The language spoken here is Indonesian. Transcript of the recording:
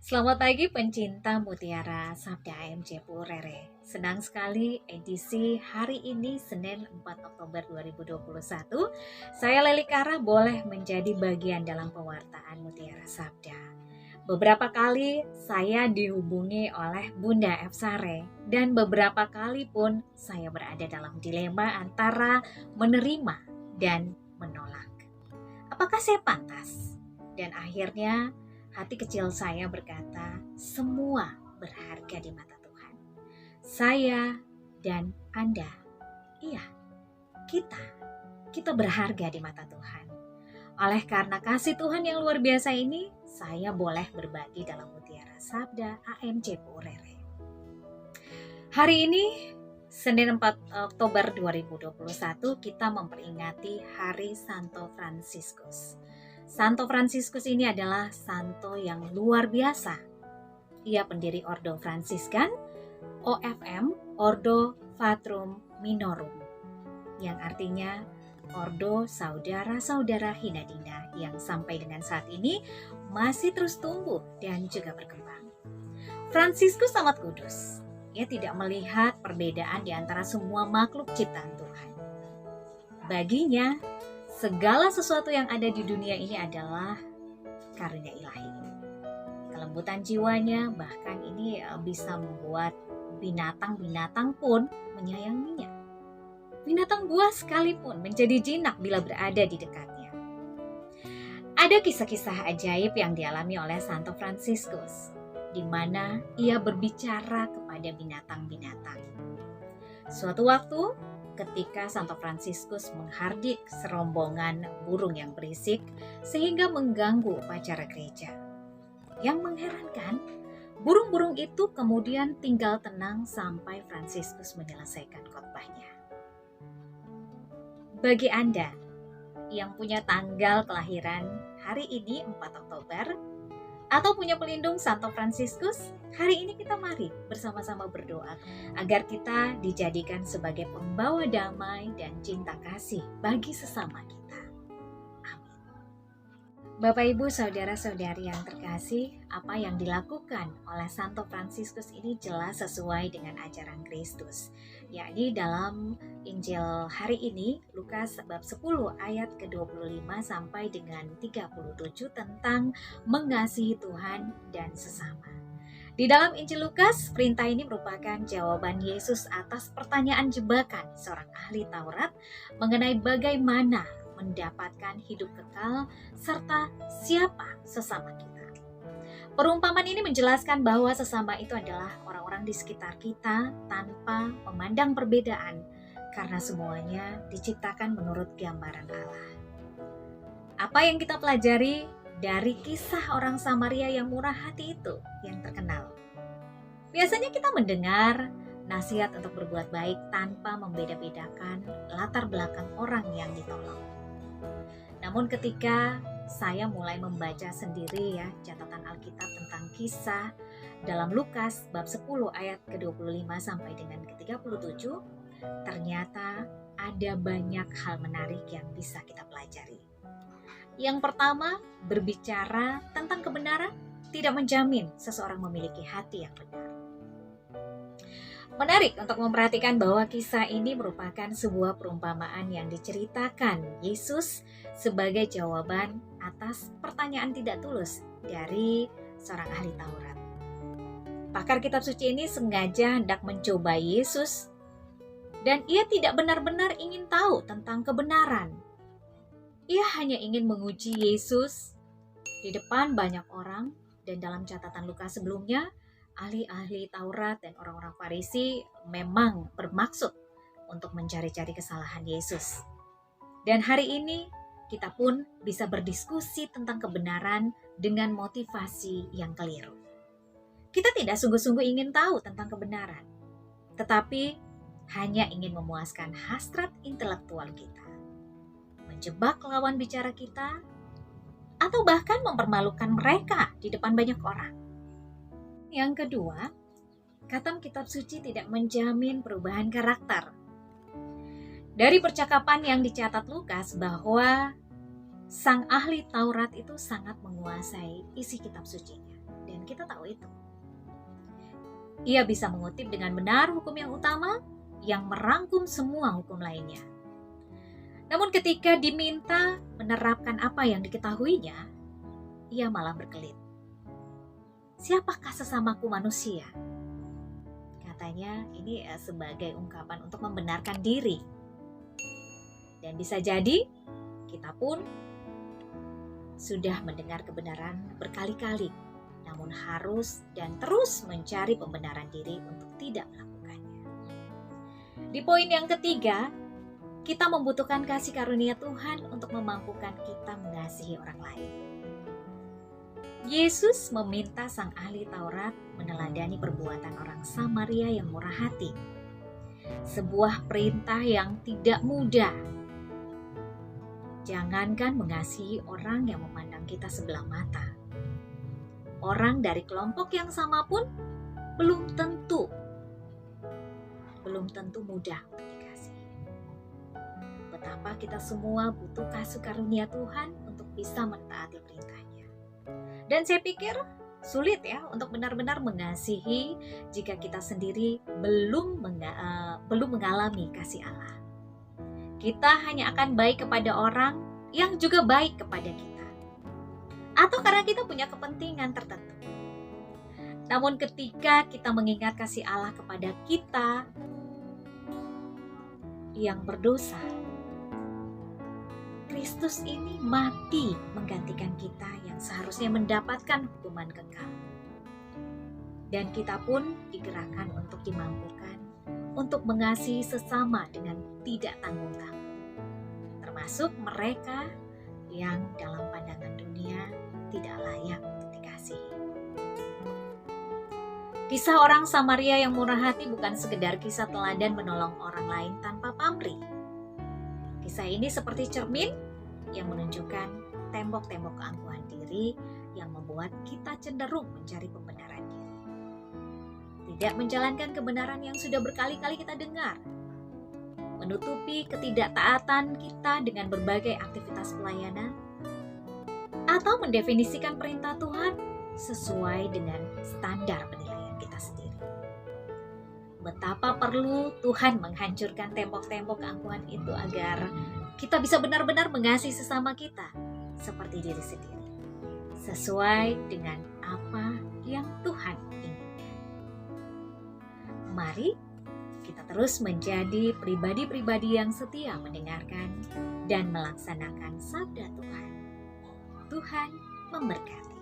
Selamat pagi pencinta Mutiara Sabda AMC Purere. Senang sekali edisi hari ini Senin 4 Oktober 2021. Saya Leli Kara boleh menjadi bagian dalam pewartaan Mutiara Sabda. Beberapa kali saya dihubungi oleh Bunda F. Sare dan beberapa kali pun saya berada dalam dilema antara menerima dan menolak. Apakah saya pantas? Dan akhirnya hati kecil saya berkata, semua berharga di mata Tuhan. Saya dan Anda, iya, kita berharga di mata Tuhan. Oleh karena kasih Tuhan yang luar biasa ini, saya boleh berbagi dalam Mutiara Sabda AMC Purere. Hari ini, Senin 4 Oktober 2021, kita memperingati Hari Santo Fransiskus. Santo Fransiskus ini adalah santo yang luar biasa. Ia pendiri Ordo Fransiskan, OFM, Ordo Fatrum Minorum, yang artinya Ordo Saudara-saudara Hinadina yang sampai dengan saat ini masih terus tumbuh dan juga berkembang. Fransiskus amat kudus. Ia tidak melihat perbedaan di antara semua makhluk ciptaan Tuhan. Baginya, segala sesuatu yang ada di dunia ini adalah karunia ilahi. Kelembutan jiwanya bahkan ini bisa membuat binatang-binatang pun menyayanginya. Binatang buas sekalipun menjadi jinak bila berada di dekatnya. Ada kisah-kisah ajaib yang dialami oleh Santo Fransiskus, di mana ia berbicara kepada binatang-binatang. Suatu waktu, ketika Santo Fransiskus menghardik serombongan burung yang berisik sehingga mengganggu upacara gereja. Yang mengherankan, burung-burung itu kemudian tinggal tenang sampai Fransiskus menyelesaikan khotbahnya. Bagi Anda yang punya tanggal kelahiran hari ini 4 Oktober atau punya pelindung Santo Fransiskus, hari ini kita mari bersama-sama berdoa agar kita dijadikan sebagai pembawa damai dan cinta kasih bagi sesama kita. Amin. Bapak Ibu saudara-saudari yang terkasih, apa yang dilakukan oleh Santo Fransiskus ini jelas sesuai dengan ajaran Kristus, yakni dalam Injil hari ini, Lukas bab 10 ayat ke-25 sampai dengan 37 tentang mengasihi Tuhan dan sesama. Di dalam Injil Lukas, perintah ini merupakan jawaban Yesus atas pertanyaan jebakan seorang ahli Taurat mengenai bagaimana mendapatkan hidup kekal serta siapa sesama kita. Perumpamaan ini menjelaskan bahwa sesama itu adalah orang-orang di sekitar kita tanpa memandang perbedaan, karena semuanya diciptakan menurut gambaran Allah. Apa yang kita pelajari dari kisah orang Samaria yang murah hati itu yang terkenal? Biasanya kita mendengar nasihat untuk berbuat baik tanpa membeda-bedakan latar belakang orang yang ditolong. Namun ketika saya mulai membaca sendiri catatan Alkitab tentang kisah dalam Lukas bab 10 ayat ke-25 sampai dengan ke-37, ternyata ada banyak hal menarik yang bisa kita pelajari. Yang pertama, berbicara tentang kebenaran tidak menjamin seseorang memiliki hati yang benar. Menarik untuk memperhatikan bahwa kisah ini merupakan sebuah perumpamaan yang diceritakan Yesus sebagai jawaban atas pertanyaan tidak tulus dari seorang ahli Taurat. Pakar kitab suci ini sengaja hendak mencobai Yesus dan ia tidak benar-benar ingin tahu tentang kebenaran. Ia hanya ingin menguji Yesus di depan banyak orang, dan dalam catatan Lukas sebelumnya, ahli-ahli Taurat dan orang-orang Farisi memang bermaksud untuk mencari-cari kesalahan Yesus. Dan hari ini kita pun bisa berdiskusi tentang kebenaran dengan motivasi yang keliru. Kita tidak sungguh-sungguh ingin tahu tentang kebenaran, tetapi hanya ingin memuaskan hasrat intelektual kita, menjebak lawan bicara kita, atau bahkan mempermalukan mereka di depan banyak orang. Yang kedua, khatam kitab suci tidak menjamin perubahan karakter. Dari percakapan yang dicatat Lukas bahwa sang ahli Taurat itu sangat menguasai isi kitab sucinya. Dan kita tahu itu. Ia bisa mengutip dengan benar hukum yang utama yang merangkum semua hukum lainnya. Namun ketika diminta menerapkan apa yang diketahuinya, ia malah berkelit. Siapakah sesamaku manusia? Katanya ini sebagai ungkapan untuk membenarkan diri. Dan bisa jadi kita pun sudah mendengar kebenaran berkali-kali, namun harus dan terus mencari pembenaran diri untuk tidak melakukannya. Di poin yang ketiga, kita membutuhkan kasih karunia Tuhan untuk memampukan kita mengasihi orang lain. Yesus meminta sang ahli Taurat meneladani perbuatan orang Samaria yang murah hati. Sebuah perintah yang tidak mudah. Jangankan mengasihi orang yang memandang kita sebelah mata. Orang dari kelompok yang sama pun belum tentu mudah untuk dikasihi. Betapa kita semua butuh kasih karunia Tuhan untuk bisa mentaati perintahnya. Dan saya pikir sulit ya untuk benar-benar mengasihi jika kita sendiri belum mengalami kasih Allah. Kita hanya akan baik kepada orang yang juga baik kepada kita. Atau karena kita punya kepentingan tertentu. Namun ketika kita mengingat kasih Allah kepada kita yang berdosa, Kristus ini mati menggantikan kita yang seharusnya mendapatkan hukuman kekal. Dan kita pun digerakkan untuk dimampukan untuk mengasihi sesama dengan tidak tanggung-tanggung. Termasuk mereka yang dalam pandangan dunia tidak layak untuk dikasihi. Kisah orang Samaria yang murah hati bukan sekedar kisah teladan menolong orang lain tanpa pamrih. Kisah ini seperti cermin yang menunjukkan tembok-tembok keangkuhan diri yang membuat kita cenderung mencari pembenaran diri. Tidak menjalankan kebenaran yang sudah berkali-kali kita dengar. Menutupi ketidaktaatan kita dengan berbagai aktivitas pelayanan. Atau mendefinisikan perintah Tuhan sesuai dengan standar penilaian kita sendiri. Betapa perlu Tuhan menghancurkan tembok-tembok keangkuhan itu agar kita bisa benar-benar mengasihi sesama kita seperti diri sendiri, sesuai dengan apa yang Tuhan inginkan. Mari kita terus menjadi pribadi-pribadi yang setia mendengarkan dan melaksanakan sabda Tuhan. Tuhan memberkati.